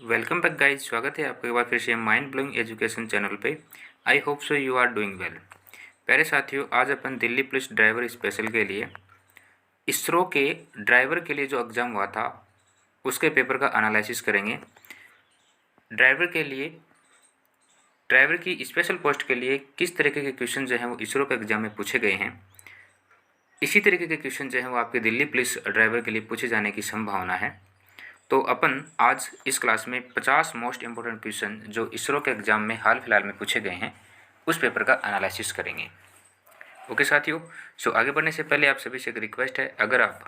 Welcome back guys, स्वागत है आपका एक बार फिर से माइंड ब्लोइंग एजुकेशन चैनल पे। I hope so you are doing well. प्यारे साथियों, आज अपन दिल्ली पुलिस ड्राइवर स्पेशल के लिए इसरो के ड्राइवर के लिए जो एग्ज़ाम हुआ था उसके पेपर का एनालिसिस करेंगे। ड्राइवर के लिए, ड्राइवर की स्पेशल पोस्ट के लिए किस तरीके के क्वेश्चन जो हैं वो इसरो के एग्ज़ाम में पूछे गए हैं, इसी तरीके के क्वेश्चन जो हैं वो आपके दिल्ली पुलिस ड्राइवर के लिए पूछे जाने की संभावना है। तो अपन आज इस क्लास में 50 मोस्ट इम्पोर्टेंट क्वेश्चन जो इसरो के एग्ज़ाम में हाल फिलहाल में पूछे गए हैं उस पेपर का एनालिसिस करेंगे। ओके साथियों, सो आगे बढ़ने से पहले आप सभी से एक रिक्वेस्ट है, अगर आप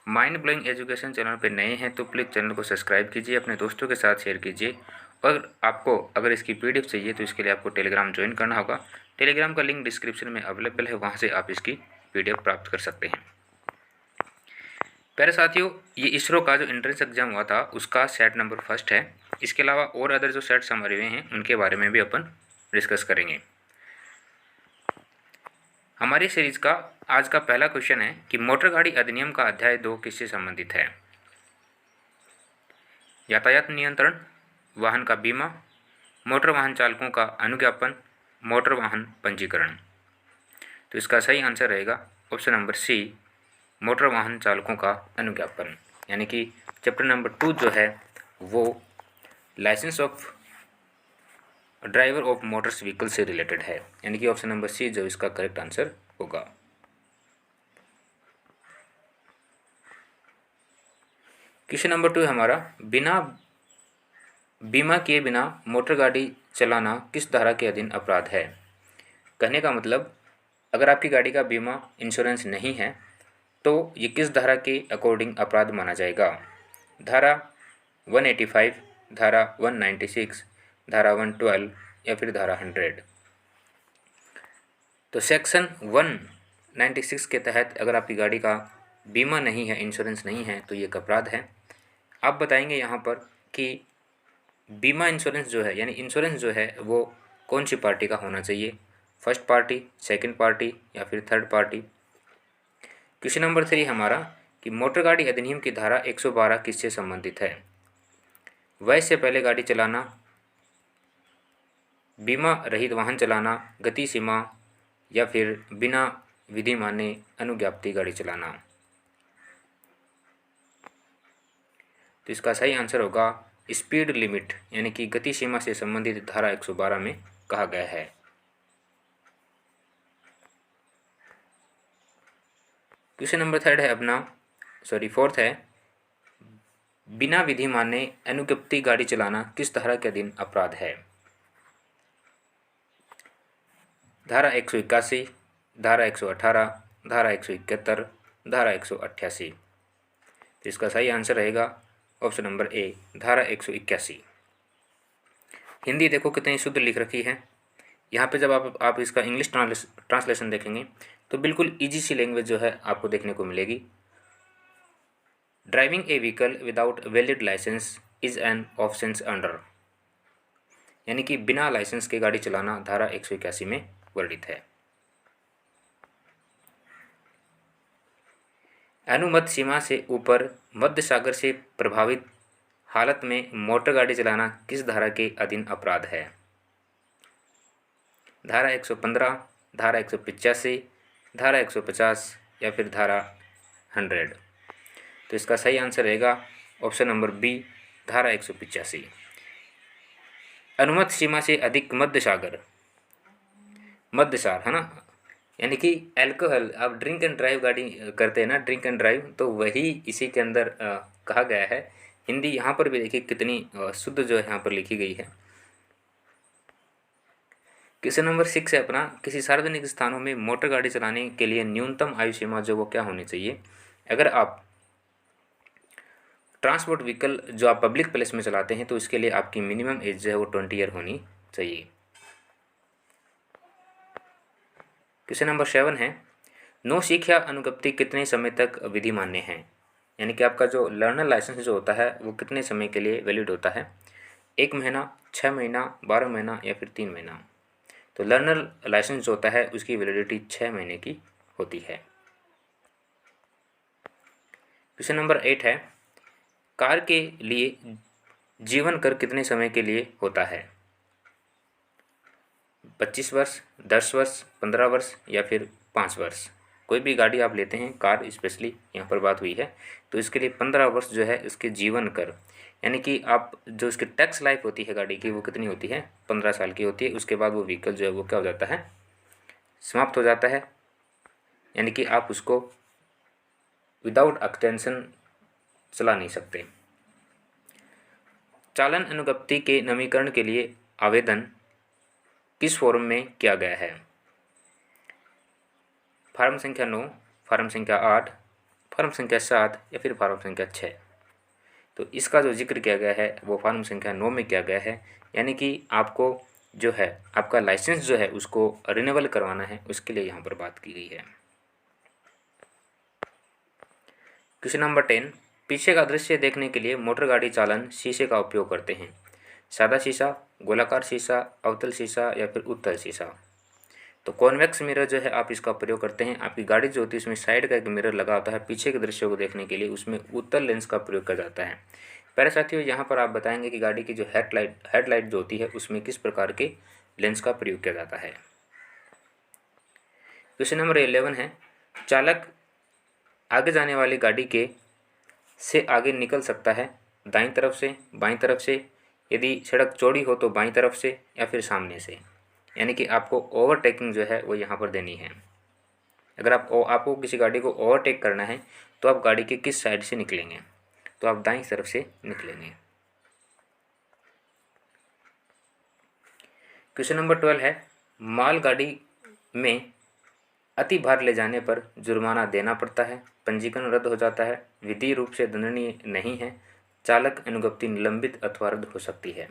माइंड ब्लोइंग एजुकेशन चैनल पर नए हैं तो प्लीज़ चैनल को सब्सक्राइब कीजिए, अपने दोस्तों के साथ शेयर कीजिए। और आपको अगर इसकी पीडीएफ चाहिए तो इसके लिए आपको टेलीग्राम ज्वाइन करना होगा। टेलीग्राम का लिंक डिस्क्रिप्शन में अवेलेबल है, वहाँ से आप इसकी पीडीएफ प्राप्त कर सकते हैं। प्यारे साथियों, ये इसरो का जो एंट्रेंस एग्जाम हुआ था उसका सेट नंबर फर्स्ट है। इसके अलावा और अदर जो सेट्स हमारे हुए हैं उनके बारे में भी अपन डिस्कस करेंगे। हमारी सीरीज का आज का पहला क्वेश्चन है कि मोटर गाड़ी अधिनियम का अध्याय 2 किससे संबंधित है? यातायात नियंत्रण, वाहन का बीमा, मोटर वाहन चालकों का अनुज्ञापन, मोटर वाहन पंजीकरण। तो इसका सही आंसर रहेगा ऑप्शन नंबर सी, मोटर वाहन चालकों का अनुज्ञापन। यानी कि चैप्टर नंबर 2 जो है वो licence of driver of motors vehicle से रिलेटेड है। यानी कि ऑप्शन नंबर सी जो इसका करेक्ट आंसर होगा। क्वेश्चन नंबर 2 है हमारा, बिना बीमा किए बिना मोटर गाड़ी चलाना किस धारा के अधीन अपराध है? कहने का मतलब, अगर आपकी गाड़ी का बीमा इंश्योरेंस नहीं है तो ये किस धारा के अकॉर्डिंग अपराध माना जाएगा? धारा 185, धारा 196, धारा 112 या फिर धारा 100। तो सेक्शन 196 के तहत अगर आपकी गाड़ी का बीमा नहीं है, इंश्योरेंस नहीं है, तो ये एक अपराध है। आप बताएंगे यहाँ पर कि बीमा इंश्योरेंस जो है, यानी इंश्योरेंस जो है वो कौन सी पार्टी का होना चाहिए? फर्स्ट पार्टी, सेकंड पार्टी या फिर थर्ड पार्टी? क्वेश्चन नंबर 3 हमारा कि मोटर गाड़ी अधिनियम की धारा 112 किससे संबंधित है? वयस से पहले गाड़ी चलाना, बीमा रहित वाहन चलाना, गति सीमा या फिर बिना विधि माने अनुज्ञाप्ति गाड़ी चलाना। तो इसका सही आंसर होगा स्पीड लिमिट, यानी कि गति सीमा से संबंधित धारा 112 में कहा गया है। क्वेश्चन नंबर 3 है अपना, फोर्थ है, बिना विधि माने अनुज्ञप्ति गाड़ी चलाना किस धारा के अधीन अपराध है? धारा 181, धारा 118, धारा 171, धारा 188। तो इसका सही आंसर रहेगा ऑप्शन नंबर ए, धारा 181। हिंदी देखो कितनी शुद्ध लिख रखी है। यहाँ पे जब आप इसका इंग्लिश ट्रांसलेशन देखेंगे तो बिल्कुल इजी सी लैंग्वेज जो है आपको देखने को मिलेगी। Driving a vehicle without valid licence is an offence under, यानी कि बिना लाइसेंस के गाड़ी चलाना धारा 181 में वर्णित है। अनुमत सीमा से ऊपर मध्य सागर से प्रभावित हालत में मोटर गाड़ी चलाना किस धारा के अधीन अपराध है? धारा 115, धारा 185, धारा 150 या फिर धारा 100। तो इसका सही आंसर रहेगा ऑप्शन नंबर बी, धारा 185। अनुमत सीमा से अधिक मध्य सागर, मध्यसार है ना, यानी कि अल्कोहल, आप ड्रिंक एंड ड्राइव गाड़ी करते हैं ना, ड्रिंक एंड ड्राइव, तो वही इसी के अंदर कहा गया है। हिंदी यहाँ पर भी देखिए कितनी शुद्ध जो है यहाँ पर लिखी गई है। क्वेश्चन नंबर 6 है अपना, किसी सार्वजनिक स्थानों में मोटर गाड़ी चलाने के लिए न्यूनतम आयु सीमा जो वो क्या होनी चाहिए? अगर आप ट्रांसपोर्ट व्हीकल जो आप पब्लिक प्लेस में चलाते हैं तो इसके लिए आपकी मिनिमम एज जो है वो 20 ईयर होनी चाहिए। क्वेश्चन नंबर 7 है, नो सीख या अनुज्ञप्ति कितने समय तक विधि मान्य है? यानी कि आपका जो लर्नर लाइसेंस जो होता है वो कितने समय के लिए वैलिड होता है? 1 महीना, 6 महीना, 12 महीना या फिर 3 महीना? तो लर्नर लाइसेंस जो होता है उसकी वैलिडिटी 6 महीने की होती है। क्वेश्चन नंबर 8 है, कार के लिए जीवन कर कितने समय के लिए होता है? 25 वर्ष, 10 वर्ष, 15 वर्ष या फिर 5 वर्ष? कोई भी गाड़ी आप लेते हैं, कार स्पेशली यहाँ पर बात हुई है, तो इसके लिए 15 वर्ष जो है इसके जीवन कर, यानी कि आप जो इसकी टैक्स लाइफ होती है गाड़ी की वो कितनी होती है? 15 साल की होती है। उसके बाद वो व्हीकल जो है वो क्या हो जाता है? समाप्त हो जाता है, यानी कि आप उसको विदाउट एक्सटेंशन चला नहीं सकते। चालन अनुज्ञप्ति के नवीकरण के लिए आवेदन किस फॉर्म में किया गया है? फार्म संख्या 9, फार्म संख्या 8, फार्म संख्या 7 या फिर फार्म संख्या 6? तो इसका जो जिक्र किया गया है वो फार्म संख्या 9 में किया गया है, यानी कि आपको जो है आपका लाइसेंस जो है उसको रिन्यूअल करवाना है, उसके लिए यहाँ पर बात की गई है। क्वेश्चन नंबर 10, पीछे का दृश्य देखने के लिए मोटर गाड़ी चालन शीशे का उपयोग करते हैं। सादा शीशा, गोलाकार शीशा, अवतल शीशा या फिर उत्तल शीशा? तो कॉन्वेक्स मिरर जो है आप इसका प्रयोग करते हैं। आपकी गाड़ी जो होती है उसमें साइड का एक मिरर लगा होता है, पीछे के दृश्य को देखने के लिए उसमें उत्तल लेंस का प्रयोग किया जाता है। प्यारे साथियों, यहाँ पर आप बताएंगे कि गाड़ी की जो हेडलाइट जो होती है उसमें किस प्रकार के लेंस का प्रयोग किया जाता है। क्वेश्चन नंबर 11 है, चालक आगे जाने वाली गाड़ी के से आगे निकल सकता है दाईं तरफ से, बाईं तरफ से, यदि सड़क चौड़ी हो तो बाईं तरफ से या फिर सामने से, यानी कि आपको ओवरटेकिंग जो है वो यहाँ पर देनी है। अगर आपको किसी गाड़ी को ओवरटेक करना है तो आप गाड़ी के किस साइड से निकलेंगे? तो आप दाईं तरफ से निकलेंगे। क्वेश्चन नंबर 12 है, मालगाड़ी में अति भार ले जाने पर जुर्माना देना पड़ता है, पंजीकरण रद्द हो जाता है, विधि रूप से दंडनीय नहीं है, चालक अनुज्ञप्ति निलंबित अथवा रद्द हो सकती है।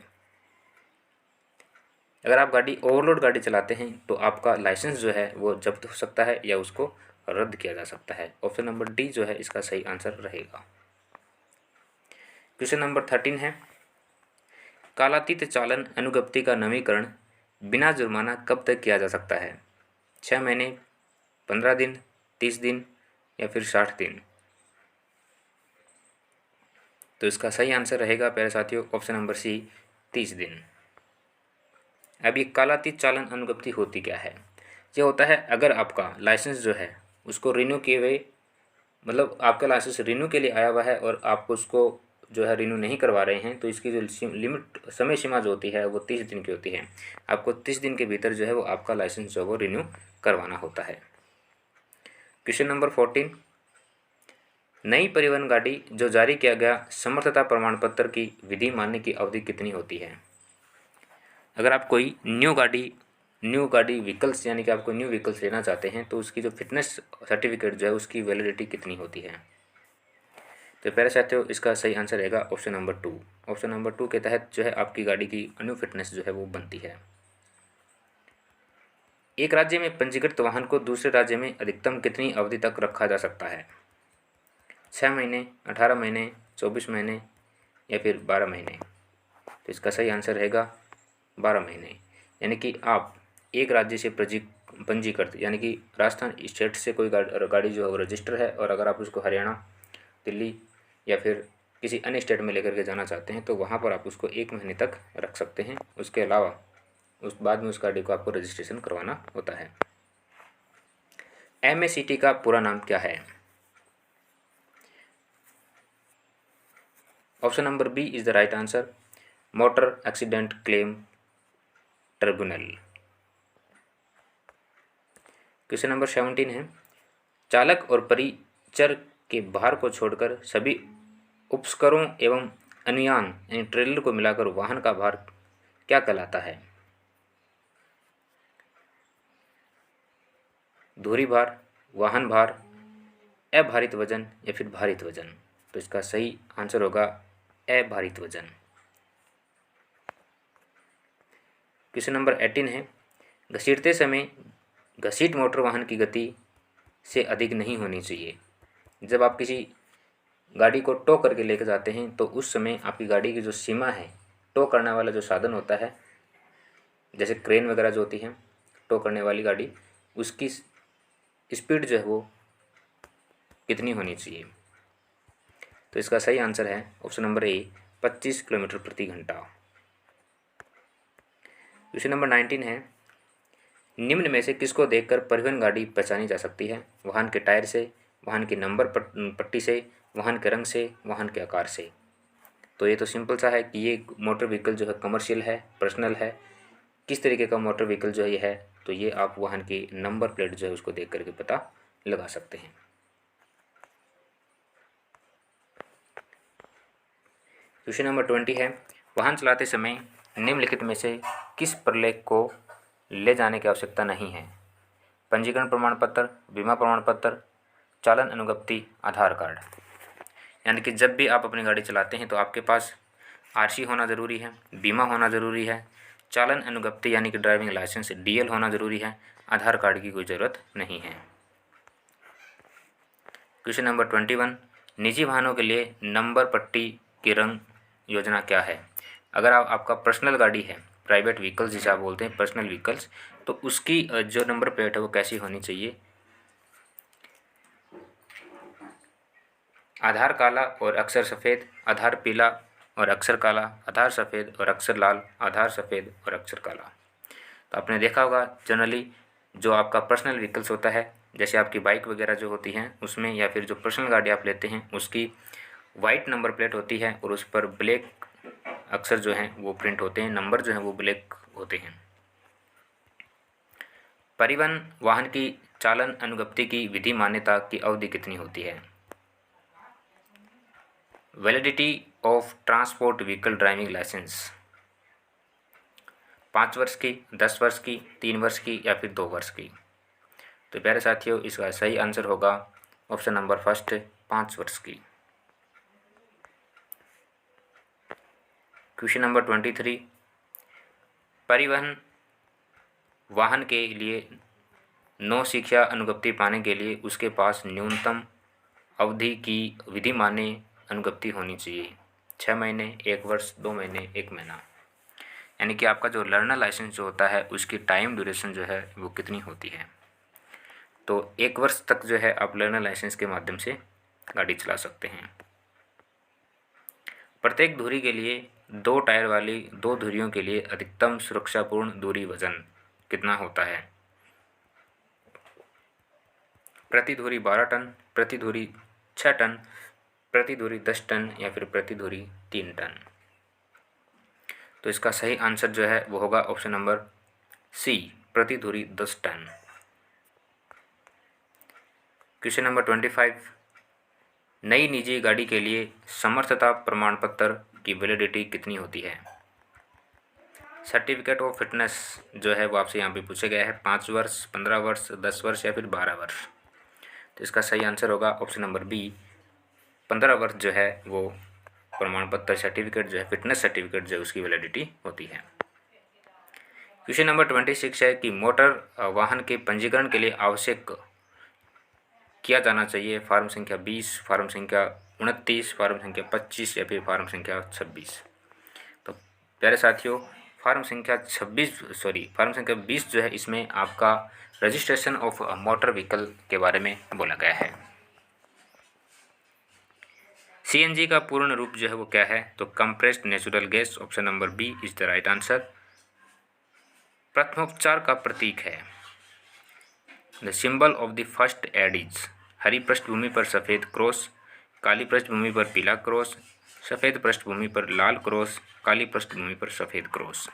अगर आप ओवरलोड गाड़ी चलाते हैं तो आपका लाइसेंस जो है वो जब्त हो सकता है या उसको रद्द किया जा सकता है। ऑप्शन नंबर डी जो है इसका सही आंसर रहेगा। क्वेश्चन नंबर 13 है, कालातीत चालन अनुज्ञप्ति का नवीकरण बिना जुर्माना कब तक किया जा सकता है? 6 महीने, 15 दिन, 30 दिन या फिर 60 दिन? तो इसका सही आंसर रहेगा प्यारे साथियों ऑप्शन नंबर सी, 30 दिन। अब ये कालातीत चालन अनुज्ञप्ति होती क्या है? ये होता है अगर आपका लाइसेंस जो है उसको रिन्यू किए हुए, मतलब आपका लाइसेंस रिन्यू के लिए आया हुआ है और आप उसको जो है रिन्यू नहीं करवा रहे हैं, तो इसकी जो लिमिट समय सीमा जो होती है वो 30 दिन की होती है। आपको 30 दिन के भीतर जो है वो आपका लाइसेंस जो है वो रिन्यू करवाना होता है। क्वेश्चन नंबर 14, नई परिवहन गाड़ी जो जारी किया गया समर्थता प्रमाण पत्र की विधि मानने की अवधि कितनी होती है? अगर आप कोई न्यू गाड़ी व्हीकल्स, यानी कि आप कोई न्यू व्हीकल्स लेना चाहते हैं तो उसकी जो फिटनेस सर्टिफिकेट जो है उसकी वैलिडिटी कितनी होती है? तो प्यारे साथियों इसका सही आंसर रहेगा ऑप्शन नंबर 2। ऑप्शन नंबर 2 के तहत जो है आपकी गाड़ी की न्यू फिटनेस जो है वो बनती है। एक राज्य में पंजीकृत वाहन को दूसरे राज्य में अधिकतम कितनी अवधि तक रखा जा सकता है? 6 महीने, 18 महीने, 24 महीने या फिर 12 महीने? तो इसका सही आंसर रहेगा 12 महीने। यानी कि आप एक राज्य से पंजीकृत, यानी कि राजस्थान स्टेट से कोई गाड़ी जो है वो रजिस्टर है, और अगर आप उसको हरियाणा, दिल्ली या फिर किसी अन्य स्टेट में लेकर के जाना चाहते हैं तो वहाँ पर आप उसको 1 महीने तक रख सकते हैं। उसके अलावा उस बाद में उस गाड़ी को आपको रजिस्ट्रेशन करवाना होता है। MACT का पूरा नाम क्या है? Option number B is the right answer, motor accident claim tribunal. Question number 17 है, चालक और परिचर के भार को छोड़कर सभी उपस्करों एवं अनुयान यानी ट्रेलर को मिलाकर वाहन का भार क्या कहलाता है? धुरी भार, वाहन भार, अभारित वजन या फिर भारित वजन? तो इसका सही आंसर होगा अभारित वजन। क्वेश्चन नंबर 18 है, घसीटते समय घसीट मोटर वाहन की गति से अधिक नहीं होनी चाहिए। जब आप किसी गाड़ी को टो करके लेकर जाते हैं तो उस समय आपकी गाड़ी की जो सीमा है, टो करने वाला जो साधन होता है, जैसे क्रेन वगैरह जो होती है टो करने वाली गाड़ी, उसकी स्पीड जो है वो कितनी होनी चाहिए? तो इसका सही आंसर है ऑप्शन नंबर ए, 25 किलोमीटर प्रति घंटा। क्वेश्चन नंबर 19 है, निम्न में से किसको देखकर परिवहन गाड़ी पहचानी जा सकती है? वाहन के टायर से, वाहन की नंबर पट्टी से, वाहन के रंग से, वाहन के आकार से। तो ये तो सिंपल सा है कि ये मोटर व्हीकल जो है कमर्शियल है, पर्सनल है। किस तरीके का मोटर व्हीकल जो है ये है, तो ये आप वाहन की नंबर प्लेट जो है उसको देख करके पता लगा सकते हैं। क्वेश्चन नंबर 20 है, वाहन चलाते समय निम्नलिखित में से किस प्रलेख को ले जाने की आवश्यकता नहीं है? पंजीकरण प्रमाण पत्र, बीमा प्रमाण पत्र, चालन अनुज्ञप्ति, आधार कार्ड। यानी कि जब भी आप अपनी गाड़ी चलाते हैं तो आपके पास आरसी होना ज़रूरी है, बीमा होना ज़रूरी है, चालन अनुज्ञप्ति यानी कि ड्राइविंग लाइसेंस डीएल होना ज़रूरी है, आधार कार्ड की कोई ज़रूरत नहीं है। क्वेश्चन नंबर 21, निजी वाहनों के लिए नंबर पट्टी की रंग योजना क्या है? अगर आपका पर्सनल गाड़ी है, प्राइवेट व्हीकल्स जिसे आप बोलते हैं पर्सनल व्हीकल्स, तो उसकी जो नंबर प्लेट है वो कैसी होनी चाहिए? आधार काला और अक्षर सफ़ेद, आधार पीला और अक्षर काला, आधार सफ़ेद और अक्षर लाल, आधार सफ़ेद और अक्षर काला। तो आपने देखा होगा जनरली जो आपका पर्सनल व्हीकल्स होता है, जैसे आपकी बाइक वगैरह जो होती हैं उसमें, या फिर जो पर्सनल गाड़ी आप लेते हैं उसकी वाइट नंबर प्लेट होती है और उस पर ब्लैक अक्षर जो हैं वो प्रिंट होते हैं, नंबर जो हैं वो ब्लैक होते हैं। परिवहन वाहन की चालन अनुज्ञप्ति की विधि मान्यता की अवधि कितनी होती है? Validity of transport vehicle driving licence 5 वर्ष की, 10 वर्ष की, 3 वर्ष की या फिर 2 वर्ष की। तो प्यारे साथियों, इसका सही आंसर होगा ऑप्शन नंबर फर्स्ट, 5 वर्ष की। क्वेश्चन नंबर 23, परिवहन वाहन के लिए नौ शिक्षा अनुज्ञप्ति पाने के लिए उसके पास न्यूनतम अवधि की विधि मान्य अनुज्ञप्ति होनी चाहिए। 6 महीने, 1 वर्ष, 2 महीने, 1 महीना। यानी कि आपका जो लर्नर लाइसेंस जो होता है उसकी टाइम ड्यूरेशन जो है वो कितनी होती है? तो 1 वर्ष तक जो है आप लर्नर लाइसेंस के माध्यम से गाड़ी चला सकते हैं। प्रत्येक धुरी के लिए 2 टायर वाली 2 धुरियों के लिए अधिकतम सुरक्षापूर्ण दूरी वजन कितना होता है? प्रति धुरी 12 टन, प्रति धुरी 6 टन, प्रति धुरी 10 टन या फिर प्रति धुरी 3 टन। तो इसका सही आंसर जो है वो होगा ऑप्शन नंबर सी, प्रति धुरी 10 टन। क्वेश्चन नंबर 25, नई निजी गाड़ी के लिए समर्थता प्रमाण पत्र की वैलिडिटी कितनी होती है? सर्टिफिकेट ऑफ फिटनेस जो है वो आपसे यहाँ पे पूछा गया है 5 वर्ष, 15 वर्ष, 10 वर्ष या फिर 12 वर्ष। तो इसका सही आंसर होगा ऑप्शन नंबर बी, 15 वर्ष जो है वो प्रमाण पत्र सर्टिफिकेट जो है, फिटनेस सर्टिफिकेट जो है उसकी वैलिडिटी होती है। क्वेश्चन नंबर 26 है कि मोटर वाहन के पंजीकरण के लिए आवश्यक किया जाना चाहिए फार्म संख्या 20, फार्म संख्या 29, फार्म संख्या 25 या फिर फार्म संख्या 26। तो प्यारे साथियों, फार्म संख्या 20 जो है इसमें आपका रजिस्ट्रेशन ऑफ मोटर व्हीकल के बारे में बोला गया है। सीएनजी का पूर्ण रूप जो है वो क्या है? तो compressed natural gas, option number B is the right answer. प्रथमोपचार का प्रतीक है। The symbol of the first aid is हरी पृष्ठभूमि पर सफ़ेद क्रॉस, काली पृष्ठभूमि पर पीला क्रॉस, सफ़ेद पृष्ठभूमि पर लाल क्रॉस, काली पृष्ठभूमि पर सफ़ेद क्रॉस।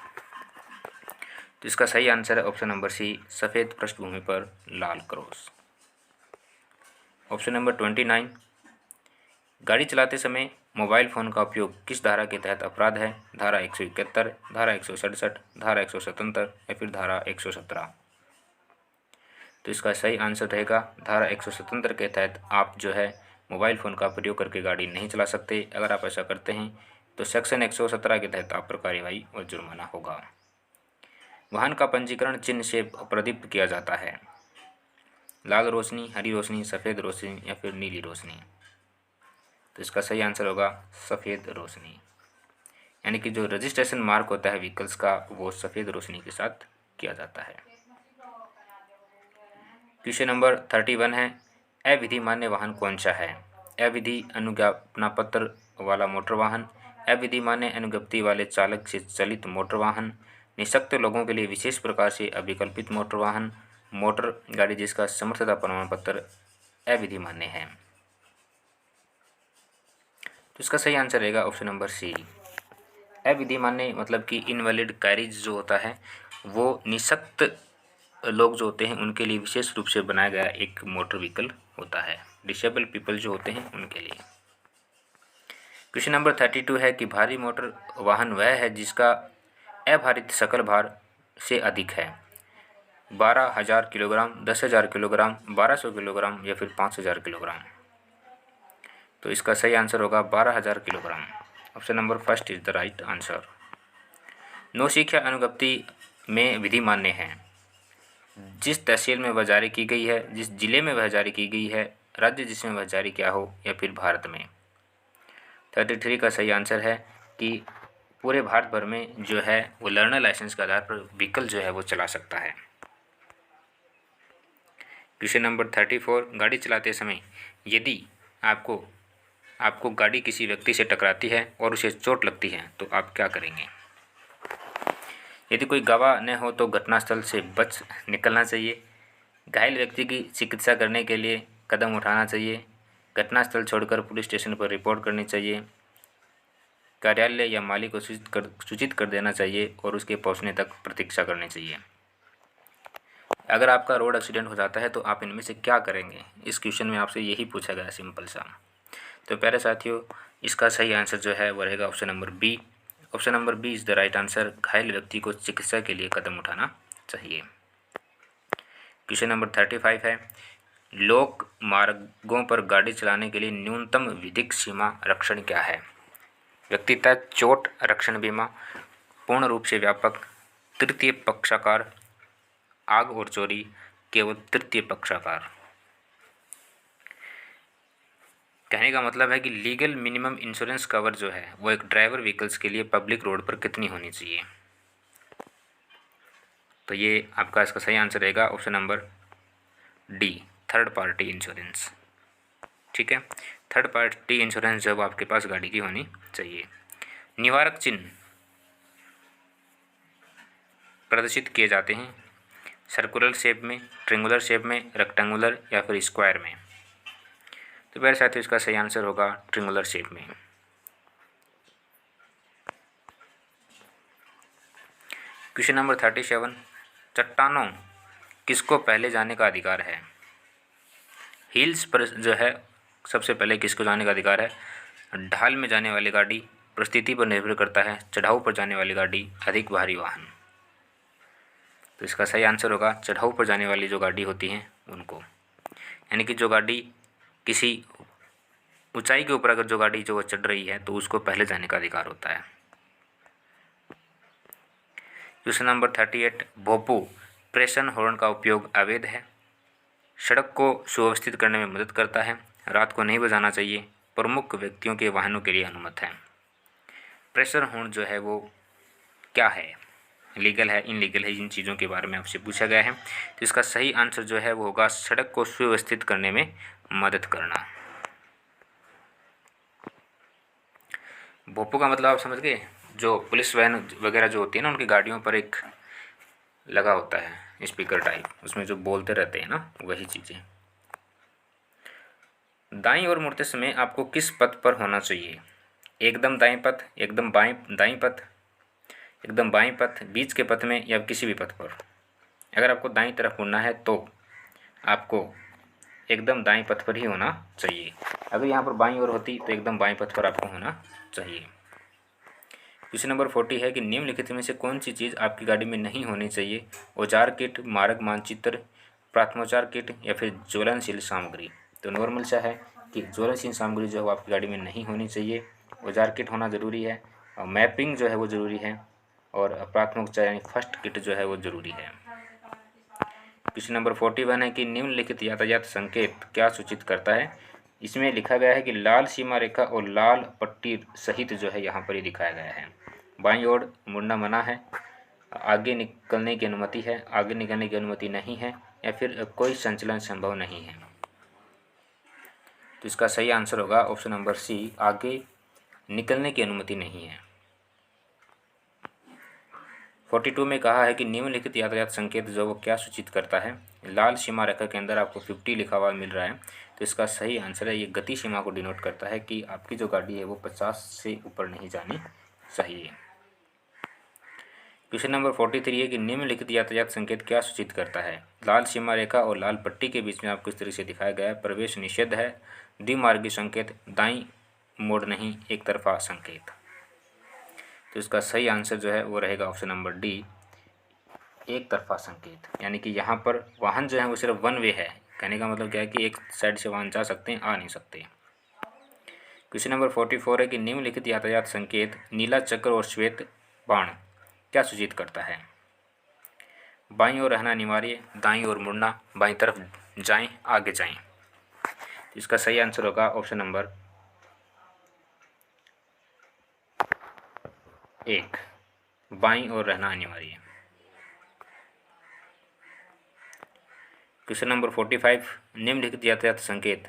तो इसका सही आंसर है ऑप्शन नंबर सी, सफ़ेद पृष्ठभूमि पर लाल क्रॉस। ऑप्शन नंबर 29, गाड़ी चलाते समय मोबाइल फ़ोन का उपयोग किस धारा के तहत अपराध है? धारा 171, धारा 167, धारा 177 या फिर धारा 117। तो इसका सही आंसर रहेगा धारा 177 के तहत आप जो है मोबाइल फ़ोन का प्रयोग करके गाड़ी नहीं चला सकते। अगर आप ऐसा करते हैं तो सेक्शन 117 के तहत आप पर कार्रवाई और जुर्माना होगा। वाहन का पंजीकरण चिन्ह से प्रदीप्त किया जाता है। लाल रोशनी, हरी रोशनी, सफ़ेद रोशनी या फिर नीली रोशनी। तो इसका सही आंसर होगा सफ़ेद रोशनी। यानी कि जो रजिस्ट्रेशन मार्क होता है व्हीकल्स का वो सफ़ेद रोशनी के साथ किया जाता है। क्वेश्चन नंबर 31 है, अविधि मान्य वाहन कौन सा है? अविधि अनुज्ञापना पत्र वाला मोटर वाहन, अविधिमान्य अनुज्ञप्ति वाले चालक से चलित मोटर वाहन, निःशक्त लोगों के लिए विशेष प्रकार से अभिकल्पित मोटर वाहन, मोटर गाड़ी जिसका समर्थता प्रमाण पत्र अविधिमान्य है। तो इसका सही आंसर रहेगा ऑप्शन नंबर सी। अविधिमान्य मतलब कि इनवैलिड कैरिज जो होता है वो निःशक्त लोग जो होते हैं उनके लिए विशेष रूप से बनाया गया एक मोटर व्हीकल होता है, डिसेबल पीपल जो होते हैं उनके लिए। क्वेश्चन नंबर 32 है कि भारी मोटर वाहन वह है जिसका अभारित सकल भार से अधिक है 12,000 किलोग्राम, 10,000 किलोग्राम, 1200 किलोग्राम या फिर 5,000 किलोग्राम। तो इसका सही आंसर होगा 12,000 kilogram. Option number first is the right answer. नौशिखा अनुज्ञप्ति में विधि मान्य है जिस तहसील में वह जारी की गई है, जिस जिले में वह जारी की गई है, राज्य जिसमें वह जारी किया हो या फिर भारत में। 33 का सही आंसर है कि पूरे भारत भर में जो है वो लर्नर लाइसेंस के आधार पर व्हीकल जो है वो चला सकता है। क्वेश्चन नंबर 34, गाड़ी चलाते समय यदि आपको गाड़ी किसी व्यक्ति से टकराती है और उसे चोट लगती है तो आप क्या करेंगे? यदि कोई गवाह न हो तो घटनास्थल से बच निकलना चाहिए, घायल व्यक्ति की चिकित्सा करने के लिए कदम उठाना चाहिए, घटनास्थल छोड़कर पुलिस स्टेशन पर रिपोर्ट करनी चाहिए, कार्यालय या मालिक को सूचित कर देना चाहिए और उसके पहुंचने तक प्रतीक्षा करनी चाहिए। अगर आपका रोड एक्सीडेंट हो जाता है तो आप इनमें से क्या करेंगे? इस क्वेश्चन में आपसे यही पूछा गया, सिंपल सा। तो प्यारे साथियों, इसका सही आंसर जो है वो रहेगा option number B. Option number B is the right answer. घायल व्यक्ति को चिकित्सा के लिए कदम उठाना चाहिए। क्वेश्चन नंबर 35 है, लोक मार्गों पर गाड़ी चलाने के लिए न्यूनतम विधिक सीमा रक्षण क्या है? व्यक्तिगत चोट रक्षण बीमा, पूर्ण रूप से व्यापक, तृतीय पक्षाकार, आग और चोरी, केवल तृतीय पक्षाकार। कहने का मतलब है कि लीगल मिनिमम इंश्योरेंस कवर जो है वो एक ड्राइवर व्हीकल्स के लिए पब्लिक रोड पर कितनी होनी चाहिए? तो ये आपका इसका सही आंसर रहेगा option number D, third party insurance. ठीक है, थर्ड पार्टी इंश्योरेंस जब आपके पास गाड़ी की होनी चाहिए। निवारक चिन्ह प्रदर्शित किए जाते हैं सर्कुलर शेप में, ट्रिंगुलर शेप में, रेक्टेंगुलर या फिर स्क्वायर में। तो मेरे साथ इसका सही आंसर होगा ट्रिंगुलर शेप में। क्वेश्चन नंबर 37, चट्टानों किसको पहले जाने का अधिकार है? हिल्स पर जो है सबसे पहले किसको जाने का अधिकार है? ढाल में जाने वाली गाड़ी, परिस्थिति पर निर्भर करता है, चढ़ाऊ पर जाने वाली गाड़ी, अधिक भारी वाहन। तो इसका सही आंसर होगा चढ़ाऊ पर जाने वाली जो गाड़ी होती हैं उनको, यानी कि जो गाड़ी किसी ऊंचाई के ऊपर अगर जो गाड़ी जो चढ़ रही है तो उसको पहले जाने का अधिकार होता है। क्वेश्चन नंबर 38, भोपू प्रेषण हॉर्न का उपयोग अवैध है, सड़क को सुव्यवस्थित करने में मदद करता है, रात को नहीं बजाना चाहिए, प्रमुख व्यक्तियों के वाहनों के लिए अनुमत है। प्रेशर हॉर्न जो है वो क्या है? लीगल है, इनलीगल है, इन चीज़ों के बारे में आपसे पूछा गया है। तो इसका सही आंसर जो है वो होगा सड़क को सुव्यवस्थित करने में मदद करना। भोपू का मतलब आप समझ गए, जो पुलिस वैन वगैरह जो होती है ना उनकी गाड़ियों पर एक लगा होता है स्पीकर टाइप, उसमें जो बोलते रहते हैं ना, वही चीज़ें। दाईं ओर मुड़ते समय आपको किस पथ पर होना चाहिए? एकदम दाईं पथ, एकदम दाईं पथ, एकदम बाईं पथ, बीच के पथ में या किसी भी पथ पर। अगर आपको दाईं तरफ मुड़ना है तो आपको एकदम दाईं पथ पर ही होना चाहिए। अगर यहाँ पर बाईं ओर होती तो एकदम बाईं पथ पर आपको होना चाहिए। क्वेश्चन नंबर 40 है कि निम्नलिखित में से कौन सी चीज़ आपकी गाड़ी में नहीं होनी चाहिए? औजार किट, मार्ग मानचित्र, प्राथमोपचार किट या फिर ज्वलनशील सामग्री। तो नॉर्मल सा है कि ज्वलनशील सामग्री जो है वो आपकी गाड़ी में नहीं होनी चाहिए, औजार किट होना ज़रूरी है, और मैपिंग जो है वो ज़रूरी है, और प्राथमिक यानी फर्स्ट किट जो है वो ज़रूरी है। क्वेश्चन नंबर 41 है कि निम्नलिखित यातायात संकेत क्या सूचित करता है? इसमें लिखा गया है कि लाल सीमा रेखा और लाल पट्टी सहित जो है यहाँ पर ही दिखाया गया है। बाईं ओर मुड़ना मना है, आगे निकलने की अनुमति है, आगे निकलने की अनुमति नहीं है, या फिर कोई संचलन संभव नहीं है। तो इसका सही आंसर होगा ऑप्शन नंबर सी, आगे निकलने की अनुमति नहीं है। 42 में कहा है कि निम्नलिखित यातायात संकेत जो वो क्या सूचित करता है। लाल सीमा रेखा के अंदर आपको 50 लिखा हुआ मिल रहा है, तो इसका सही आंसर है ये गति सीमा को डिनोट करता है कि आपकी जो गाड़ी है वो 50 से ऊपर नहीं जानी चाहिए। क्वेश्चन नंबर 43 है कि निम्नलिखित यातायात संकेत क्या सूचित करता है। लाल सीमा रेखा और लाल पट्टी के बीच में आपको इस तरह से दिखाया गया है, प्रवेश निषेध है, द्विमार्गी संकेत, दाईं मोड़ नहीं, एक तरफा संकेत। तो इसका सही आंसर जो है वो रहेगा ऑप्शन नंबर डी, एक तरफा संकेत। यानी कि यहाँ पर वाहन जो है वो सिर्फ वन वे है। कहने का मतलब क्या है कि एक साइड से वाहन जा सकते हैं, आ नहीं सकते। क्वेश्चन नंबर 44 है कि निम्नलिखित यातायात संकेत नीला चक्र और श्वेत बाण क्या सूचित करता है। बाईं ओर रहना अनिवार्य, दाईं ओर मुड़ना, बाईं तरफ जाएं, आगे जाएं। इसका सही आंसर होगा ऑप्शन नंबर 1, बाईं ओर रहना अनिवार्य। क्वेश्चन नंबर 45, निम्नलिखित यातायात संकेत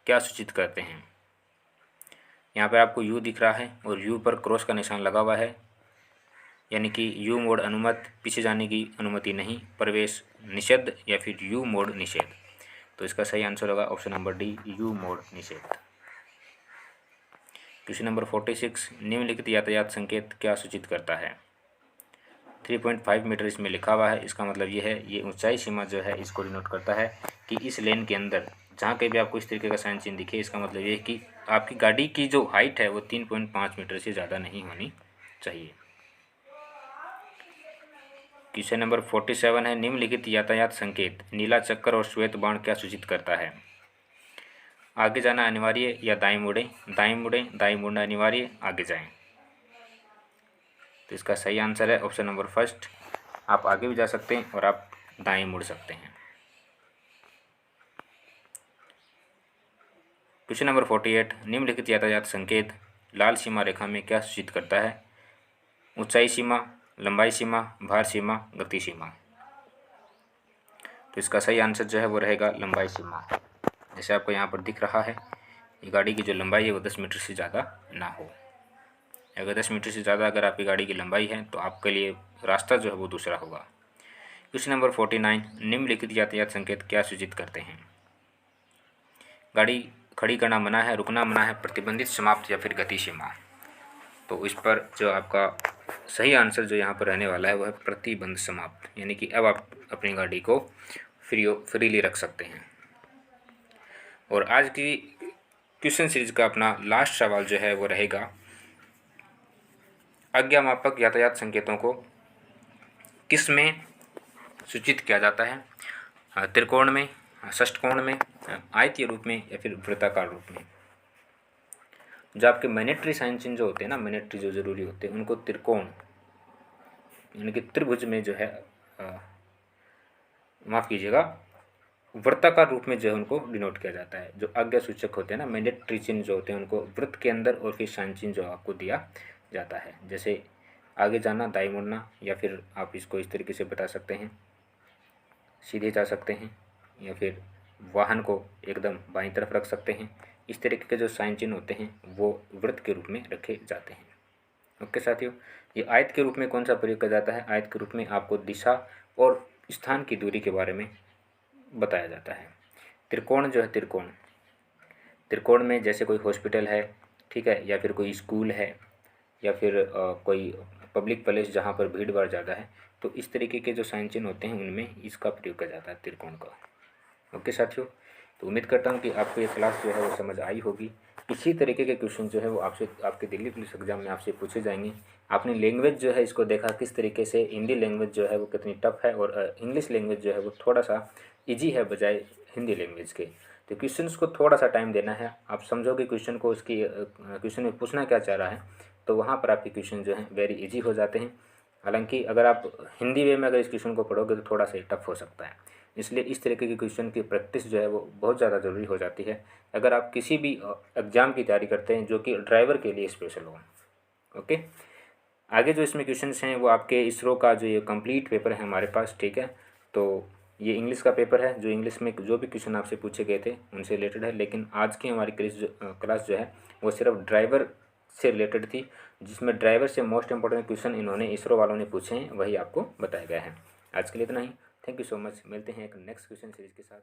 क्या सूचित करते हैं। यहाँ पर आपको यू दिख रहा है और यू पर क्रॉस का निशान लगा हुआ है, यानी कि यू मोड़ अनुमत, पीछे जाने की अनुमति नहीं, प्रवेश निषेध या फिर यू मोड़ निषेध। तो इसका सही आंसर होगा ऑप्शन नंबर डी, यू मोड़ निषेध। क्वेश्चन नंबर 46, निम्नलिखित यातायात संकेत क्या सूचित करता है। 3.5 मीटर इसमें लिखा हुआ है, इसका मतलब ये है, ये ऊंचाई सीमा जो है इसको डिनोट करता है कि इस लेन के अंदर जहाँ कहीं भी आपको इस तरीके का साइन चिन्ह दिखे, इसका मतलब ये है कि आपकी गाड़ी की जो हाइट है वो 3.5 मीटर से ज़्यादा नहीं होनी चाहिए। क्वेश्चन नंबर 47 है, निम्नलिखित यातायात संकेत नीला चक्कर और श्वेत बाण क्या सूचित करता है। आगे जाना अनिवार्य या दाएं मुड़ें, दाएं मुड़ें, दाएं मुड़ना अनिवार्य, आगे जाएं। तो इसका सही आंसर है ऑप्शन नंबर फर्स्ट, आप आगे भी जा सकते हैं और आप दाएं मुड़ सकते हैं। क्वेश्चन नंबर 48, निम्नलिखित यातायात संकेत लाल सीमा रेखा में क्या सूचित करता है। ऊंचाई सीमा, लंबाई सीमा, भार सीमा, गति सीमा। तो इसका सही आंसर जो है वो रहेगा लंबाई सीमा। जैसे आपको यहाँ पर दिख रहा है, ये गाड़ी की जो लंबाई है वो 10 मीटर से ज़्यादा ना हो। अगर 10 मीटर से ज़्यादा अगर आपकी गाड़ी की लंबाई है तो आपके लिए रास्ता जो है वो दूसरा होगा। क्वेश्चन नंबर 49, निम्नलिखित यातायात संकेत क्या सूचित करते हैं। गाड़ी खड़ी करना मना है, रुकना मना है, प्रतिबंधित समाप्त या फिर गति सीमा। तो इस पर जो आपका सही आंसर जो यहाँ पर रहने वाला है वह है प्रतिबंध समाप्त, यानी कि अब आप अपनी गाड़ी को फ्रीली रख सकते हैं। और आज की क्वेश्चन सीरीज का अपना लास्ट सवाल जो है वो रहेगा, आज्ञामापक यातायात संकेतों को किस में सूचित किया जाता है। त्रिकोण में, षष्ठकोण में, आयतीय रूप में या फिर वृत्ताकार रूप में। जो आपके मैनेटरी साइन चिन्ह जो होते हैं ना, मैनेटरी जो जरूरी होते हैं, उनको त्रिकोण यानी कि त्रिभुज में जो है माफ़ कीजिएगा, वृत्ताकार रूप में जो है उनको डिनोट किया जाता है। जो आज्ञा सूचक होते हैं ना, मैनेटरी चिन्ह जो होते हैं, उनको वृत्त के अंदर और फिर साइन चिन्ह जो आपको दिया जाता है। जैसे आगे जाना, दाएं मुड़ना, या फिर आप इसको इस तरीके से बता सकते हैं, सीधे जा सकते हैं, या फिर वाहन को एकदम बाईं तरफ रख सकते हैं। इस तरीके के जो साइन चिन्ह होते हैं वो वृत्त के रूप में रखे जाते हैं। ओके साथियों, ये आयत के रूप में कौन सा प्रयोग किया जाता है। आयत के रूप में आपको दिशा और स्थान की दूरी के बारे में बताया जाता है। त्रिकोण जो है, त्रिकोण में जैसे कोई हॉस्पिटल है, ठीक है, या फिर कोई स्कूल है, या फिर कोई पब्लिक प्लेस जहाँ पर भीड़ भाड़ ज़्यादा है, तो इस तरीके के जो साइन चिन्ह होते हैं उनमें इसका प्रयोग किया जाता है, त्रिकोण का। ओके साथियों, तो उम्मीद करता हूँ कि आपको ये क्लास जो है वो समझ आई होगी। इसी तरीके के क्वेश्चन जो है वो आपसे आपके दिल्ली पुलिस एग्जाम में आपसे पूछे जाएंगे। आपने लैंग्वेज जो है इसको देखा किस तरीके से, हिंदी लैंग्वेज जो है वो कितनी टफ है और इंग्लिश लैंग्वेज जो है वो थोड़ा सा ईजी है बजाय हिंदी लैंग्वेज के। तो क्वेश्चंस को थोड़ा सा टाइम देना है, आप समझोगे क्वेश्चन को, उसकी क्वेश्चन में पूछना क्या चाह रहा है, तो वहाँ पर आपके क्वेश्चन जो हैं वेरी इजी हो जाते हैं। हालांकि अगर आप हिंदी वे में अगर इस क्वेश्चन को पढ़ोगे तो थोड़ा सा टफ हो सकता है। इसलिए इस तरीके की क्वेश्चन की प्रैक्टिस जो है वो बहुत ज़्यादा ज़रूरी हो जाती है अगर आप किसी भी एग्ज़ाम की तैयारी करते हैं जो कि ड्राइवर के लिए स्पेशल हो। ओके, आगे जो इसमें क्वेश्चंस हैं वो आपके इसरो का जो ये कंप्लीट पेपर है हमारे पास, ठीक है। तो ये इंग्लिश का पेपर है, जो इंग्लिश में जो भी क्वेश्चन आपसे पूछे गए थे उनसे रिलेटेड है। लेकिन आज की हमारी क्लास जो है वो सिर्फ ड्राइवर से रिलेटेड थी, जिसमें ड्राइवर से मोस्ट इंपॉर्टेंट क्वेश्चन इन्होंने इसरो वालों ने पूछे हैं, वही आपको बताया गया है। आज के लिए इतना ही। Thank you so much. मिलते हैं एक नेक्स्ट क्वेश्चन सीरीज के साथ।